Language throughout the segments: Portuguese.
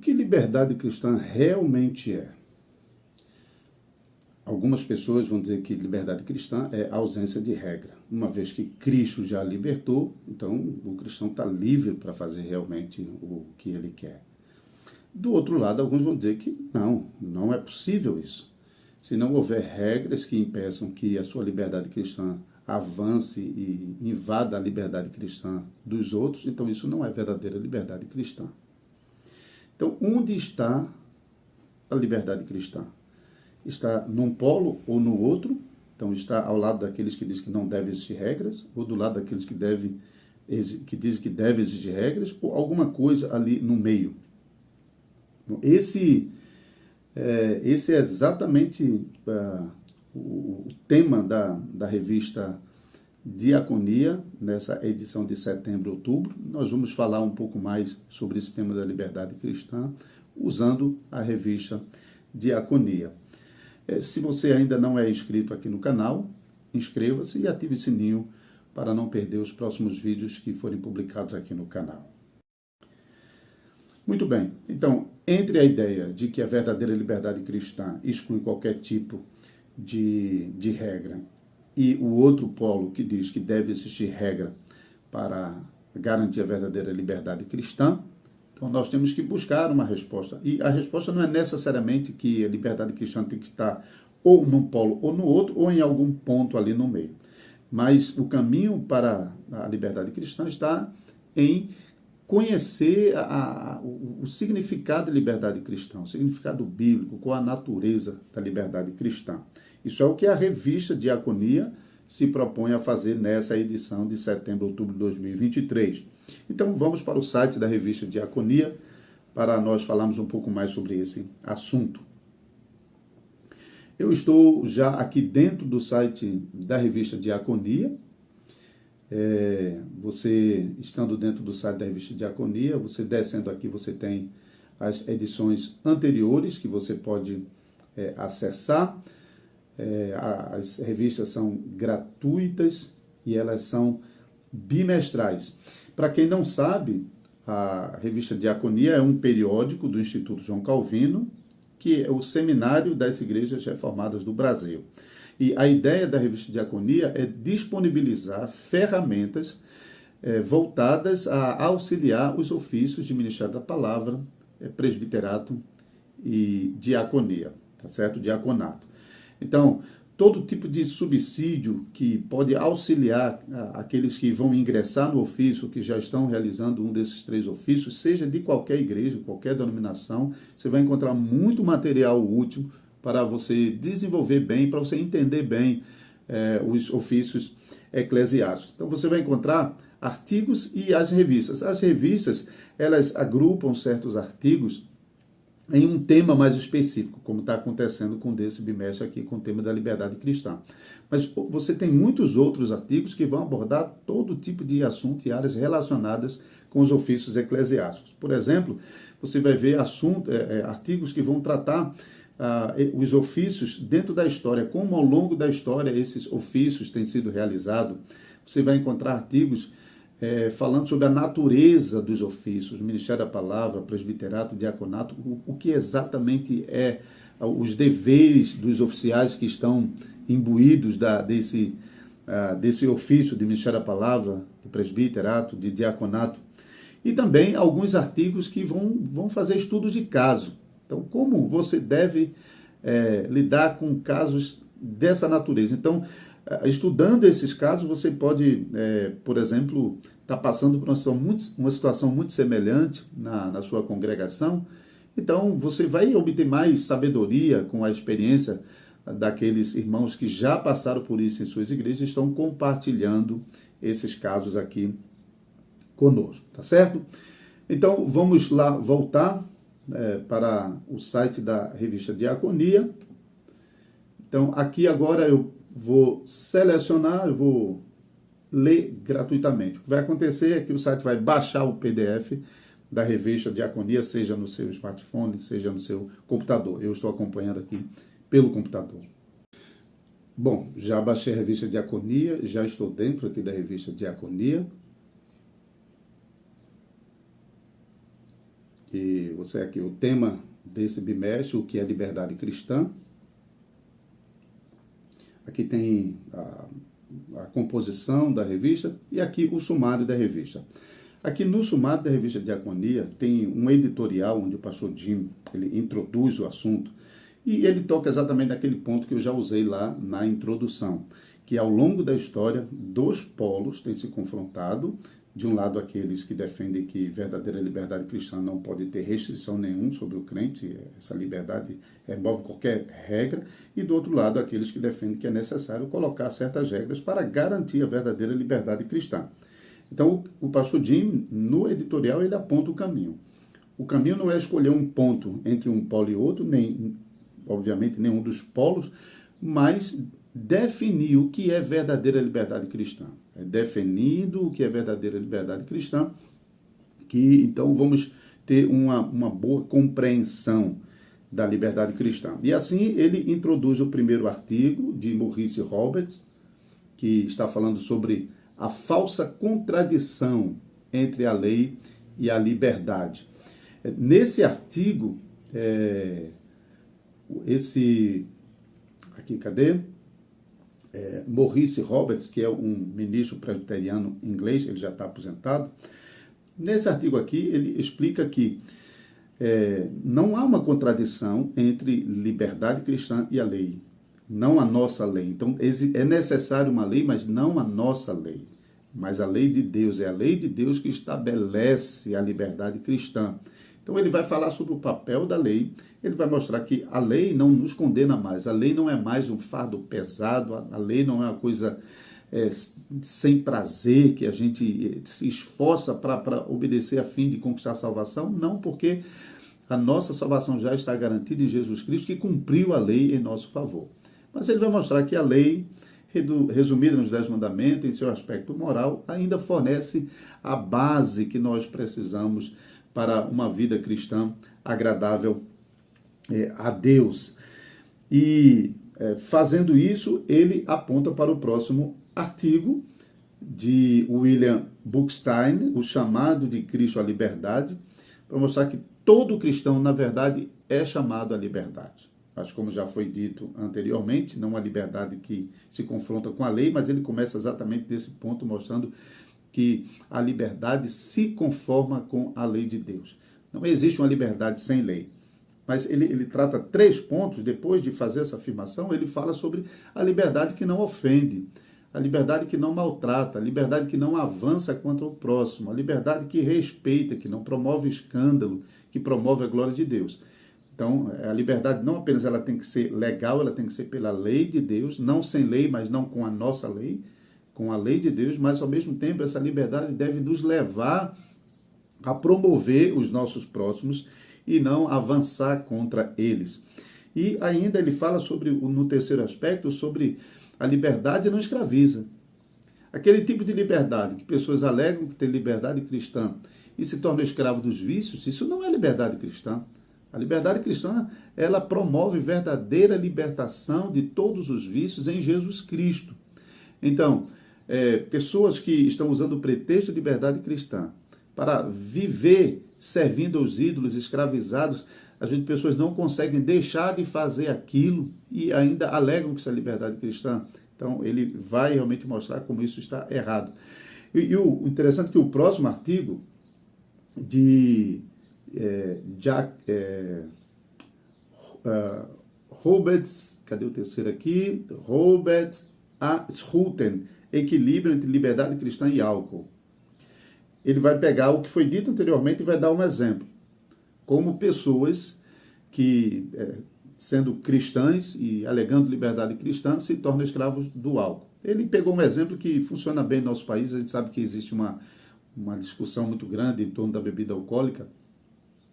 que liberdade cristã realmente é? Algumas pessoas vão dizer que liberdade cristã é ausência de regra. Uma vez que Cristo já libertou, então o cristão está livre para fazer realmente o que ele quer. Do outro lado, alguns vão dizer que não é possível isso. Se não houver regras que impeçam que a sua liberdade cristã avance e invada a liberdade cristã dos outros, então isso não é verdadeira liberdade cristã. Então, onde está a liberdade cristã? Está num polo ou no outro? Então, está ao lado daqueles que dizem que não deve existir regras, ou do lado daqueles que dizem que deve existir regras, ou alguma coisa ali no meio. Esse é exatamente o tema da revista Diaconia, nessa edição de setembro e outubro. Nós vamos falar um pouco mais sobre esse tema da liberdade cristã, usando a revista Diaconia. Se você ainda não é inscrito aqui no canal, inscreva-se e ative o sininho para não perder os próximos vídeos que forem publicados aqui no canal. Muito bem, então, entre a ideia de que a verdadeira liberdade cristã exclui qualquer tipo de regra e o outro polo que diz que deve existir regra para garantir a verdadeira liberdade cristã, então nós temos que buscar uma resposta. E a resposta não é necessariamente que a liberdade cristã tem que estar ou num polo ou no outro, ou em algum ponto ali no meio. Mas o caminho para a liberdade cristã está em conhecer o significado de liberdade cristã, o significado bíblico, qual a natureza da liberdade cristã. Isso é o que a revista Diaconia se propõe a fazer nessa edição de setembro a outubro de 2023. Então vamos para o site da revista Diaconia para nós falarmos um pouco mais sobre esse assunto. Eu estou já aqui dentro do site da revista Diaconia. Você estando dentro do site da revista Diaconia, você descendo aqui, você tem as edições anteriores que você pode acessar. As revistas são gratuitas e elas são bimestrais. Para quem não sabe, a revista Diaconia é um periódico do Instituto João Calvino, que é o seminário das igrejas reformadas do Brasil. E a ideia da revista Diaconia é disponibilizar ferramentas voltadas a auxiliar os ofícios de ministério da palavra, presbiterato e diaconia, tá certo? Diaconato. Então, todo tipo de subsídio que pode auxiliar aqueles que vão ingressar no ofício, que já estão realizando um desses 3 ofícios, seja de qualquer igreja, qualquer denominação, você vai encontrar muito material útil para você desenvolver bem, para você entender bem os ofícios eclesiásticos. Então, você vai encontrar artigos e as revistas. As revistas, elas agrupam certos artigos em um tema mais específico, como está acontecendo com desse bimestre aqui, com o tema da liberdade cristã. Mas você tem muitos outros artigos que vão abordar todo tipo de assunto e áreas relacionadas com os ofícios eclesiásticos. Por exemplo, você vai ver artigos que vão tratar os ofícios dentro da história, como ao longo da história esses ofícios têm sido realizados. Você vai encontrar artigos falando sobre a natureza dos ofícios, o ministério da palavra, presbiterato, diaconato, o que exatamente é os deveres dos oficiais que estão imbuídos desse ofício de ministério da palavra, de presbiterato, de diaconato. E também alguns artigos que vão fazer estudos de caso. Então, como você deve lidar com casos dessa natureza? Então, estudando esses casos, você pode, por exemplo, estar passando por uma situação muito semelhante na sua congregação. Então, você vai obter mais sabedoria com a experiência daqueles irmãos que já passaram por isso em suas igrejas e estão compartilhando esses casos aqui conosco, tá certo? Então, vamos lá voltar para o site da revista Diaconia. Então, aqui agora eu vou selecionar, eu vou ler gratuitamente. O que vai acontecer é que o site vai baixar o PDF da revista Diaconia, seja no seu smartphone, seja no seu computador. Eu estou acompanhando aqui pelo computador. Bom, já baixei a revista Diaconia, já estou dentro aqui da revista Diaconia. E você aqui, o tema desse bimestre, o que é liberdade cristã. Aqui tem a composição da revista e aqui o sumário da revista. Aqui no sumário da revista Diaconia tem um editorial onde o pastor Jim ele introduz o assunto e ele toca exatamente naquele ponto que eu já usei lá na introdução, que ao longo da história, dois polos têm se confrontado. De um lado, aqueles que defendem que verdadeira liberdade cristã não pode ter restrição nenhuma sobre o crente, essa liberdade remove qualquer regra, e do outro lado, aqueles que defendem que é necessário colocar certas regras para garantir a verdadeira liberdade cristã. Então, o pastor Jim, no editorial, ele aponta o caminho. O caminho não é escolher um ponto entre um polo e outro, nem, obviamente, nenhum dos polos, mas definir o que é verdadeira liberdade cristã. É definido o que é verdadeira liberdade cristã, que então vamos ter uma boa compreensão da liberdade cristã. E assim ele introduz o primeiro artigo de Maurice Roberts, que está falando sobre a falsa contradição entre a lei e a liberdade. Nesse artigo, Maurice Roberts, que é um ministro presbiteriano inglês, ele já está aposentado. Nesse artigo aqui, ele explica que não há uma contradição entre liberdade cristã e a lei, não a nossa lei. Então, é necessário uma lei, mas não a nossa lei. Mas a lei de Deus, é a lei de Deus que estabelece a liberdade cristã. Então, ele vai falar sobre o papel da lei, ele vai mostrar que a lei não nos condena mais, a lei não é mais um fardo pesado, a lei não é uma coisa sem prazer, que a gente se esforça para obedecer a fim de conquistar a salvação. Não, porque a nossa salvação já está garantida em Jesus Cristo, que cumpriu a lei em nosso favor. Mas ele vai mostrar que a lei, resumida nos 10 mandamentos, em seu aspecto moral, ainda fornece a base que nós precisamos para uma vida cristã agradável a Deus. E fazendo isso, ele aponta para o próximo artigo de William Buchstein, o chamado de Cristo à liberdade, para mostrar que todo cristão, na verdade, é chamado à liberdade. Mas como já foi dito anteriormente, não a liberdade que se confronta com a lei, mas ele começa exatamente desse ponto, mostrando que a liberdade se conforma com a lei de Deus. Não existe uma liberdade sem lei. Mas ele trata 3 pontos, depois de fazer essa afirmação, ele fala sobre a liberdade que não ofende, a liberdade que não maltrata, a liberdade que não avança contra o próximo, a liberdade que respeita, que não promove escândalo, que promove a glória de Deus. Então, a liberdade não apenas ela tem que ser legal, ela tem que ser pela lei de Deus, não sem lei, mas não com a nossa lei, com a lei de Deus, mas ao mesmo tempo essa liberdade deve nos levar a promover os nossos próximos e não avançar contra eles. E ainda ele fala sobre, no terceiro aspecto, sobre a liberdade não escraviza. Aquele tipo de liberdade que pessoas alegam que tem liberdade cristã e se tornam escravos dos vícios, isso não é liberdade cristã. A liberdade cristã, ela promove verdadeira libertação de todos os vícios em Jesus Cristo. Então, pessoas que estão usando o pretexto de liberdade cristã para viver servindo aos ídolos, escravizados, pessoas não conseguem deixar de fazer aquilo e ainda alegam que isso é liberdade cristã. Então, ele vai realmente mostrar como isso está errado. E o interessante é que o próximo artigo de Roberts, cadê o terceiro aqui? Roberts A. Schulten, Equilíbrio entre Liberdade Cristã e Álcool. Ele vai pegar o que foi dito anteriormente e vai dar um exemplo. Como pessoas que, sendo cristãs e alegando liberdade cristã, se tornam escravos do álcool. Ele pegou um exemplo que funciona bem no nosso país. A gente sabe que existe uma discussão muito grande em torno da bebida alcoólica.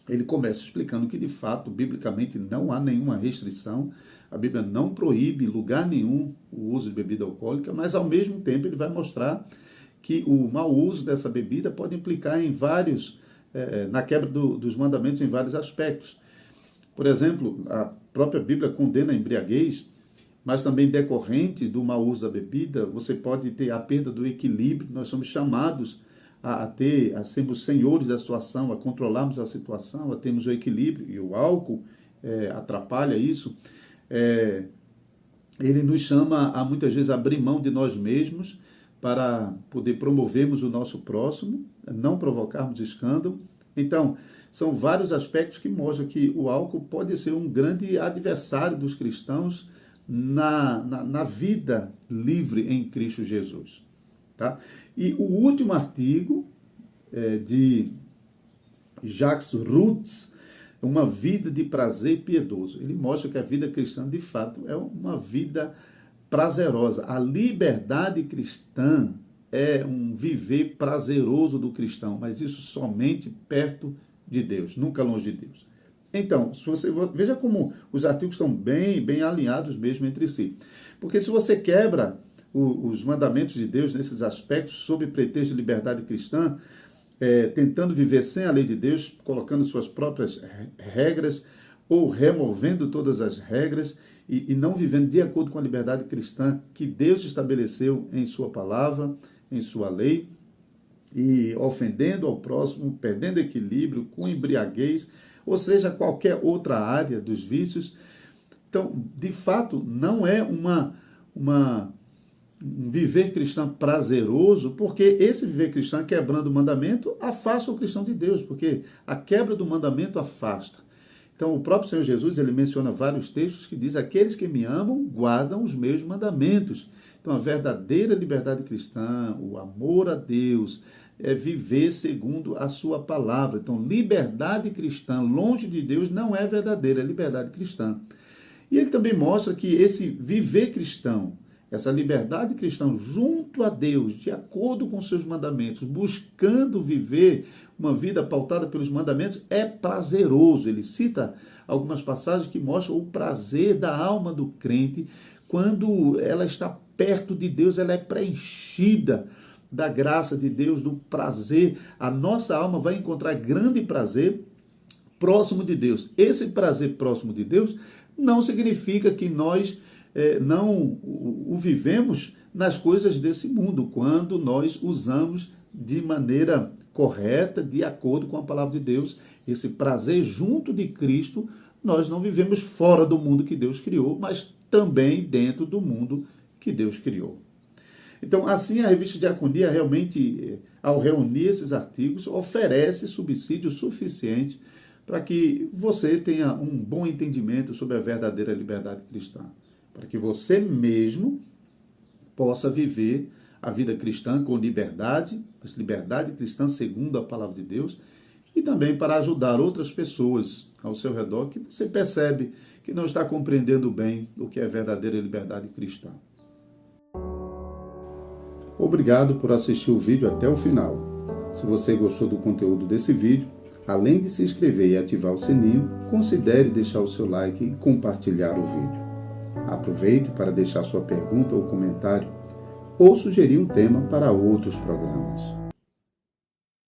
Ele começa explicando que, de fato, biblicamente não há nenhuma restrição, a Bíblia não proíbe em lugar nenhum o uso de bebida alcoólica, mas, ao mesmo tempo, ele vai mostrar que o mau uso dessa bebida pode implicar em na quebra dos mandamentos em vários aspectos. Por exemplo, a própria Bíblia condena a embriaguez, mas também decorrente do mau uso da bebida, você pode ter a perda do equilíbrio. Nós somos chamados a sermos senhores da situação, a controlarmos a situação, a termos o equilíbrio, e o álcool atrapalha isso. Ele nos chama a muitas vezes abrir mão de nós mesmos para poder promovermos o nosso próximo, não provocarmos escândalo. Então, são vários aspectos que mostram que o álcool pode ser um grande adversário dos cristãos na vida livre em Cristo Jesus. Tá? E o último artigo de Jacques Rutz, uma vida de prazer piedoso. Ele mostra que a vida cristã, de fato, é uma vida prazerosa. A liberdade cristã é um viver prazeroso do cristão, mas isso somente perto de Deus, nunca longe de Deus. Então, se você veja como os artigos estão bem alinhados mesmo entre si. Porque se você quebra os mandamentos de Deus nesses aspectos, sob pretexto de liberdade cristã, tentando viver sem a lei de Deus, colocando suas próprias regras, ou removendo todas as regras, e não vivendo de acordo com a liberdade cristã que Deus estabeleceu em sua palavra, em sua lei, e ofendendo ao próximo, perdendo equilíbrio, com embriaguez, ou seja, qualquer outra área dos vícios. Então, de fato, não é um viver cristão prazeroso, porque esse viver cristão quebrando o mandamento afasta o cristão de Deus, porque a quebra do mandamento afasta. Então, o próprio Senhor Jesus, ele menciona vários textos que diz: aqueles que me amam guardam os meus mandamentos. Então, a verdadeira liberdade cristã, o amor a Deus, é viver segundo a sua palavra. Então, liberdade cristã longe de Deus não é verdadeira, é liberdade cristã. E ele também mostra que esse viver cristão, essa liberdade cristã junto a Deus, de acordo com seus mandamentos, buscando viver uma vida pautada pelos mandamentos, é prazeroso. Ele cita algumas passagens que mostram o prazer da alma do crente quando ela está perto de Deus, ela é preenchida da graça de Deus, do prazer. A nossa alma vai encontrar grande prazer próximo de Deus. Esse prazer próximo de Deus não significa que nós não o vivemos nas coisas desse mundo, quando nós usamos de maneira correta, de acordo com a palavra de Deus, esse prazer junto de Cristo. Nós não vivemos fora do mundo que Deus criou, mas também dentro do mundo que Deus criou. Então, assim, a revista Diaconia realmente, ao reunir esses artigos, oferece subsídio suficiente para que você tenha um bom entendimento sobre a verdadeira liberdade cristã, para que você mesmo possa viver a vida cristã com liberdade, mas liberdade cristã segundo a palavra de Deus, e também para ajudar outras pessoas ao seu redor que você percebe que não está compreendendo bem o que é verdadeira liberdade cristã. Obrigado por assistir o vídeo até o final. Se você gostou do conteúdo desse vídeo, além de se inscrever e ativar o sininho, considere deixar o seu like e compartilhar o vídeo. Aproveite para deixar sua pergunta ou comentário, ou sugerir um tema para outros programas.